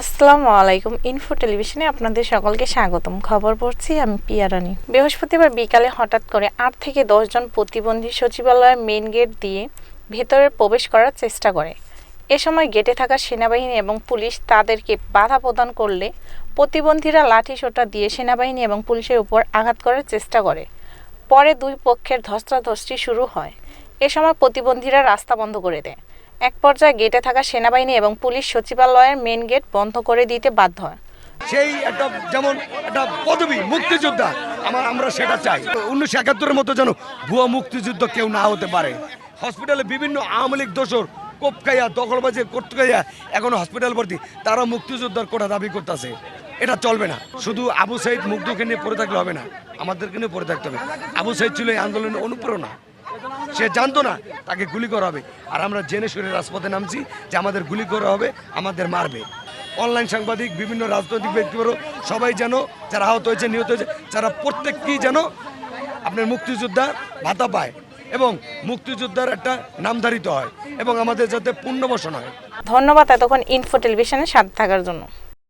আসসালামু আলাইকুম। ইনফো টেলিভিশনে আপনাদের সকলকে স্বাগতম। খবর পড়ছি আমি পিয়া রানী। বৃহস্পতিবার বিকালে হঠাৎ করে 8 থেকে 10 জন প্রতিবন্ধী সচিবালয়ের মেইন গেট দিয়ে ভেতরে প্রবেশ করার চেষ্টা করে। এ সময় গেটে থাকা সেনাবাহিনী এবং পুলিশ তাদেরকে বাধা প্রদান করলে প্রতিবন্ধীরা লাঠিসোঁটা দিয়ে সেনাবাহিনী এবং পুলিশের উপর আঘাত করার চেষ্টা করে। পরে দুই পক্ষের ধস্তাধস্তি শুরু হয়। এ সময় প্রতিবন্ধীরা রাস্তা বন্ধ করে দেয়। এক পর্যায়ে গেটে থাকা সেনাবাহিনী এবং পুলিশ সচিবালয়ের মেইন গেট বন্ধ করে দিতে বাধ্য হয়। সেই একটা যেমন একটা পদবী মুক্তিযোদ্ধা আমরা সেটা চাই। 1971-এর মতো যেন ভুয়া মুক্তিযুদ্ধ কেউ না হতে পারে। হসপিটালে বিভিন্ন আওয়ামী লীগ দোসর কোপ খাইয়া দখলবাজি করতে খাইয়া এখন হসপিটাল ভর্তি, তারা মুক্তিযোদ্ধার কোটা দাবি করতেছে। এটা চলবে না। শুধু আবু সাইদ মুগ্ধকে নিয়ে পড়ে থাকলে হবে না, আমাদেরকে নিয়ে পড়ে থাকতে হবে। আবু সাইদ ছিল এই আন্দোলনের অনুপ্রেরণা। সে জানতো না তাকে গুলি করা হবে, আর আমরা জেনে শুনে রাজপথে নামছি যে আমাদের গুলি করা হবে, আমাদের মারবে। অনলাইন সাংবাদিক, বিভিন্ন রাজনৈতিক ব্যক্তিবর্গ সবাই যেন, যারা আহত হয়েছে, নিহত হয়েছে, যারা প্রত্যেককেই যেন আপনার মুক্তিযোদ্ধা ভাতা পায় এবং মুক্তিযোদ্ধার একটা নামধারিত হয় এবং আমাদের যাতে পুনর্বাসন হয়। ধন্যবাদ এতক্ষণ ইনফো টেলিভিশনের সাথে থাকার জন্য।